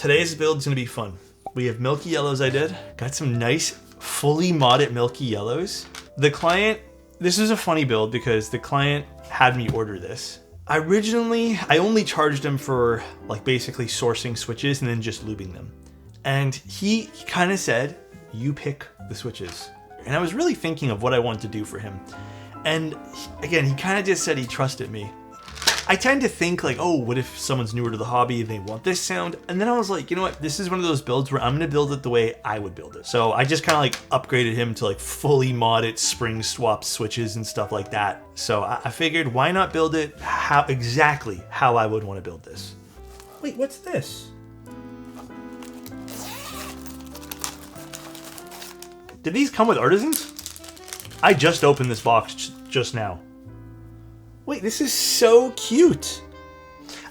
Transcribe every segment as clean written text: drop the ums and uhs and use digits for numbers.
Today's build is gonna be fun. We have Milky Yellows I did. Got some nice, fully modded Milky Yellows. The client, this is a funny build because the client had me order this. I only charged him for like basically sourcing switches and then just lubing them. And he kind of said, you pick the switches. And I was really thinking of what I wanted to do for him. And again, he kind of just said he trusted me. I tend to think like, oh, what if someone's newer to the hobby and they want this sound? And then I was like, you know what? This is one of those builds where I'm going to build it the way I would build it. So I just kind of like upgraded him to like fully modded spring swap switches and stuff like that. So I figured why not build it exactly how I would want to build this. Wait, what's this? Did these come with artisans? I just opened this box just now. Wait, this is so cute.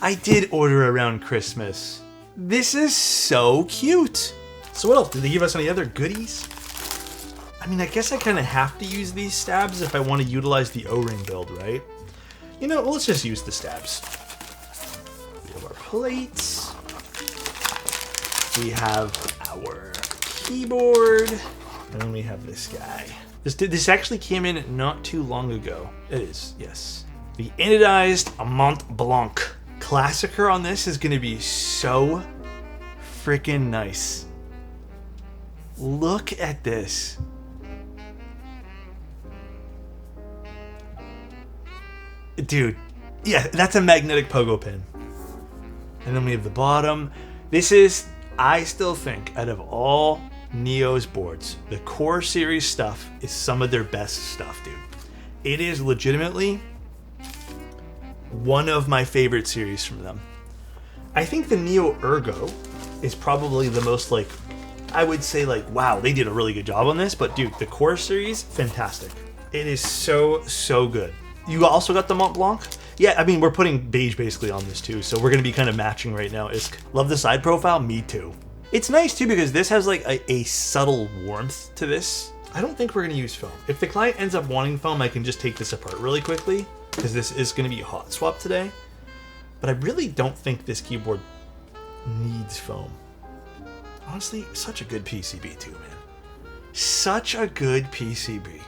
I did order around Christmas. This is so cute. So what else? Did they give us any other goodies? I mean, I guess I kind of have to use these stabs if I want to utilize the O-ring build, right? You know, let's just use the stabs. We have our plates. We have our keyboard. And then we have this guy. This actually came in not too long ago. It is, yes. The anodized Mont Blanc. Klassiker on this is going to be so freaking nice. Look at this. Dude, yeah, that's a magnetic pogo pin. And then we have the bottom. This is, I still think, out of all Neo's boards, the core series stuff is some of their best stuff, dude. It is legitimately one of my favorite series from them. I think the Neo Ergo is probably the most like, I would say like, wow, they did a really good job on this, but dude, the core series, fantastic. It is so, so good. You also got the Mont Blanc? Yeah, I mean, we're putting beige basically on this too, so we're gonna be kind of matching right now. Love the side profile? Me too. It's nice too because this has like a subtle warmth to this. I don't think we're gonna use foam. If the client ends up wanting foam, I can just take this apart really quickly because this is gonna be hot swap today. But I really don't think this keyboard needs foam. Honestly, such a good PCB too, man. Such a good PCB.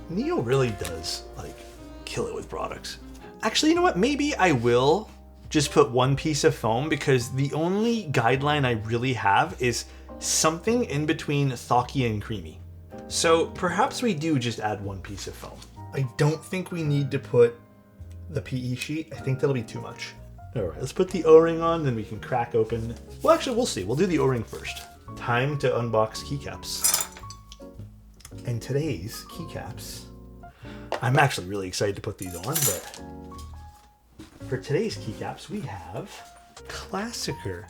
Neo really does like kill it with products. Actually, you know what? Maybe I will just put one piece of foam because the only guideline I really have is something in between thocky and creamy. So perhaps we do just add one piece of foam. I don't think we need to put the PE sheet. I think that'll be too much. All right, let's put the O-ring on, then we can crack open. Well, actually, we'll see. We'll do the O-ring first. Time to unbox keycaps. And today's keycaps, I'm actually really excited to put these on, but for today's keycaps, we have Klassiker.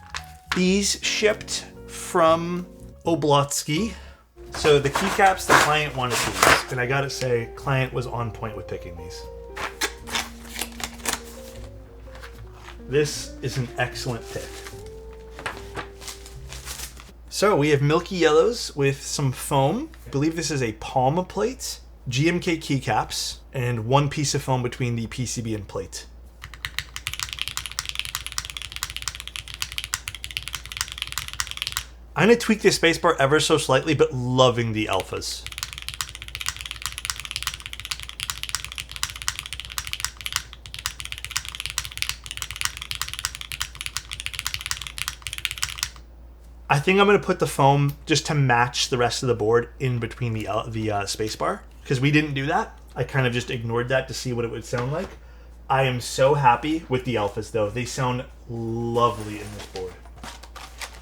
These shipped from Oblotsky. So the keycaps the client wanted these, and I gotta say, client was on point with picking these. This is an excellent pick. So we have Milky Yellows with some foam. I believe this is a palm plate, GMK keycaps, and one piece of foam between the PCB and plate. I'm gonna tweak this spacebar ever so slightly, but loving the alphas. I think I'm gonna put the foam just to match the rest of the board in between the spacebar, because we didn't do that. I kind of just ignored that to see what it would sound like. I am so happy with the alphas though. They sound lovely in this board.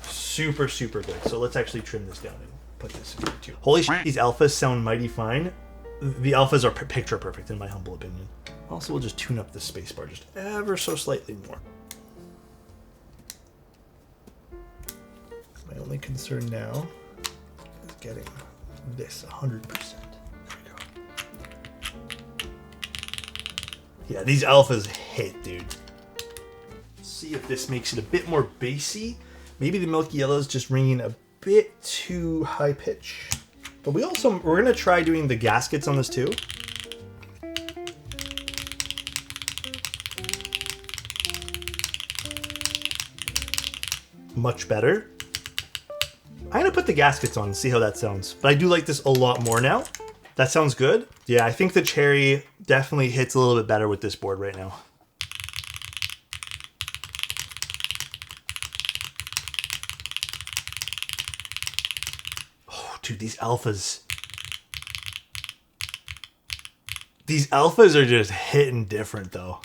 Super, super good. So let's actually trim this down and put this in here too. Holy shit, these alphas sound mighty fine. The alphas are picture perfect in my humble opinion. Also, we'll just tune up the spacebar just ever so slightly more. My only concern now is getting this 100%. There we go. Yeah, these alphas hit, dude. Let's see if this makes it a bit more bassy. Maybe the Milky Yellow is just ringing a bit too high pitch. But we're gonna try doing the gaskets on this too. much better. I'm gonna put the gaskets on and see how that sounds. But I do like this a lot more now. That sounds good. Yeah, I think the cherry definitely hits a little bit better with this board right now. Oh, dude, these alphas. These alphas are just hitting different though.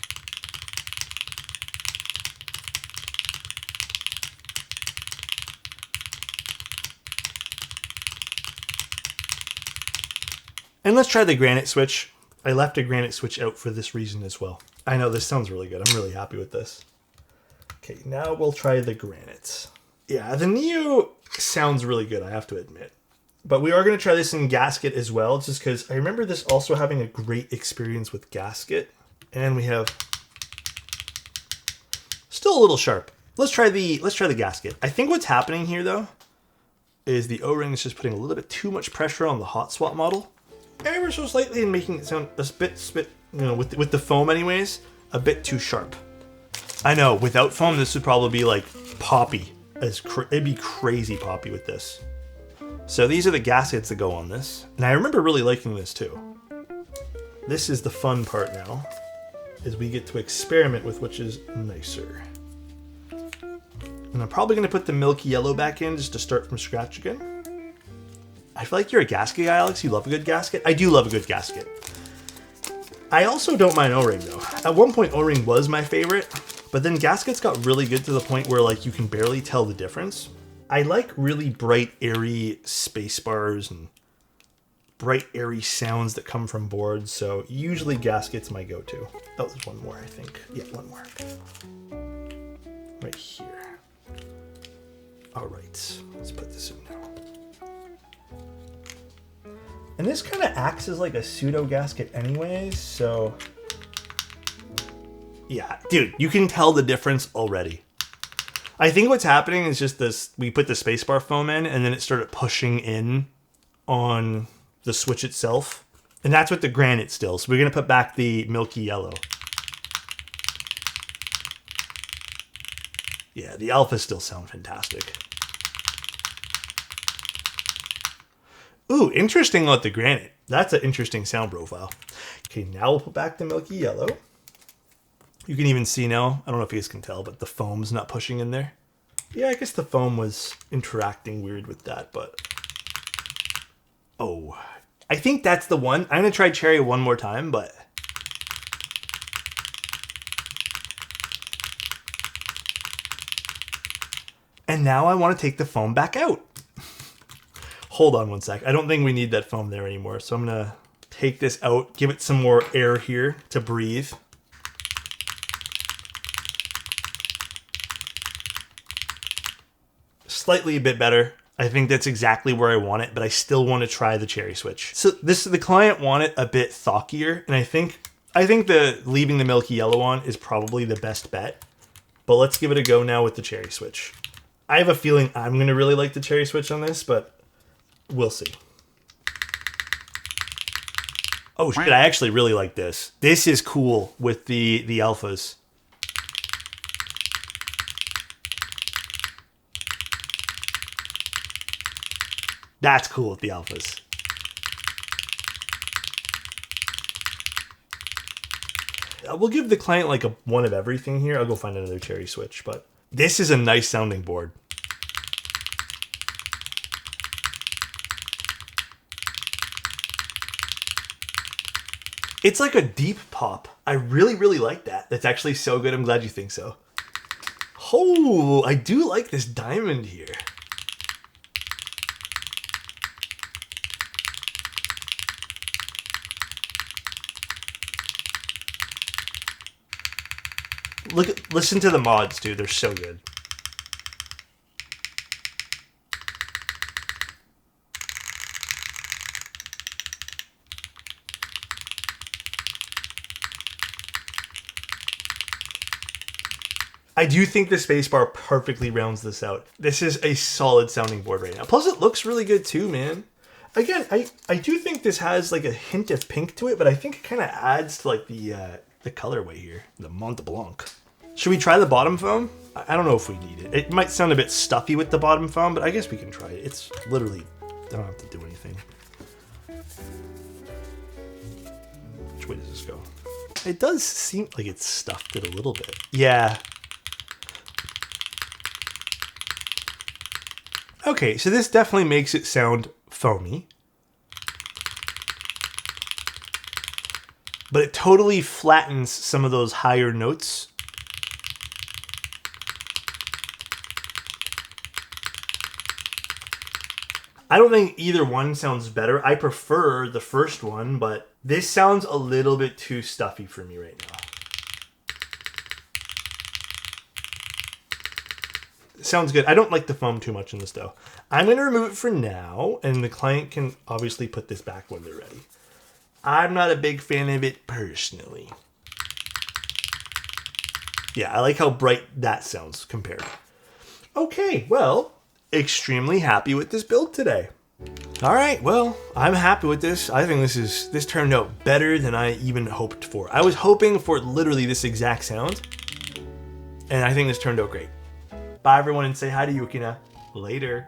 And let's try the granite switch. I left a granite switch out for this reason as well. I know this sounds really good. I'm really happy with this. Okay, now we'll try the granite. Yeah, the Neo sounds really good, I have to admit. But we are going to try this in Gasket as well, just because I remember this also having a great experience with Gasket. And we have still a little sharp. Let's try the Gasket. I think what's happening here though is the O-ring is just putting a little bit too much pressure on the hot swap model. Ever so slightly, and making it sound a bit, you know, with the foam anyways, a bit too sharp. I know, without foam, this would probably be like poppy. It'd be crazy poppy with this. So these are the gaskets that go on this. And I remember really liking this too. This is the fun part now, is we get to experiment with which is nicer. And I'm probably gonna put the Milky Yellow back in just to start from scratch again. I feel like you're a gasket guy, Alex. You love a good gasket. I do love a good gasket. I also don't mind O-ring though. At one point, O-ring was my favorite, but then gaskets got really good to the point where like you can barely tell the difference. I like really bright, airy space bars and bright, airy sounds that come from boards. So usually gasket's my go-to. Oh, there's one more, I think. Yeah, one more. Right here. All right, let's put this in now. And this kind of acts as like a pseudo gasket anyways, so yeah, dude, you can tell the difference already. I think what's happening is just this, we put the spacebar foam in and then it started pushing in on the switch itself. And that's with the granite still. So we're gonna put back the Milky Yellow. Yeah, the alphas still sound fantastic. Ooh, interesting with the granite. That's an interesting sound profile. Okay, now we'll put back the Milky Yellow. You can even see now, I don't know if you guys can tell, but the foam's not pushing in there. Yeah, I guess the foam was interacting weird with that, but... Oh, I think that's the one. I'm gonna try cherry one more time, but... And now I want to take the foam back out. Hold on one sec. I don't think we need that foam there anymore. So I'm gonna take this out, give it some more air here to breathe. Slightly a bit better. I think that's exactly where I want it, but I still want to try the cherry switch. So the client wanted a bit thockier, and I think the leaving the Milky Yellow on is probably the best bet. But let's give it a go now with the cherry switch. I have a feeling I'm gonna really like the cherry switch on this, but we'll see. Oh shit, I actually really like this. This is cool with the alphas. That's cool with the alphas. We'll give the client like a one of everything here. I'll go find another cherry switch, but this is a nice sounding board. It's like a deep pop. I really, really like that. That's actually so good. I'm glad you think so. Oh, I do like this diamond here. Listen to the mods, dude. They're so good. I do think the spacebar perfectly rounds this out. This is a solid sounding board right now. Plus it looks really good too, man. Again, I do think this has like a hint of pink to it, but I think it kind of adds to like the colorway here, the Mont Blanc. Should we try the bottom foam? I don't know if we need it. It might sound a bit stuffy with the bottom foam, but I guess we can try it. It's literally, I don't have to do anything. Which way does this go? It does seem like it's stuffed it a little bit. Yeah. Okay, so this definitely makes it sound foamy. But it totally flattens some of those higher notes. I don't think either one sounds better. I prefer the first one, but this sounds a little bit too stuffy for me right now. It sounds good. I don't like the foam too much in this though. I'm going to remove it for now, and the client can obviously put this back when they're ready. I'm not a big fan of it personally. Yeah, I like how bright that sounds compared. Okay, well, extremely happy with this build today. All right, well, I'm happy with this. I think this turned out better than I even hoped for. I was hoping for literally this exact sound, and I think this turned out great. Bye everyone, and say hi to Yukina. Later.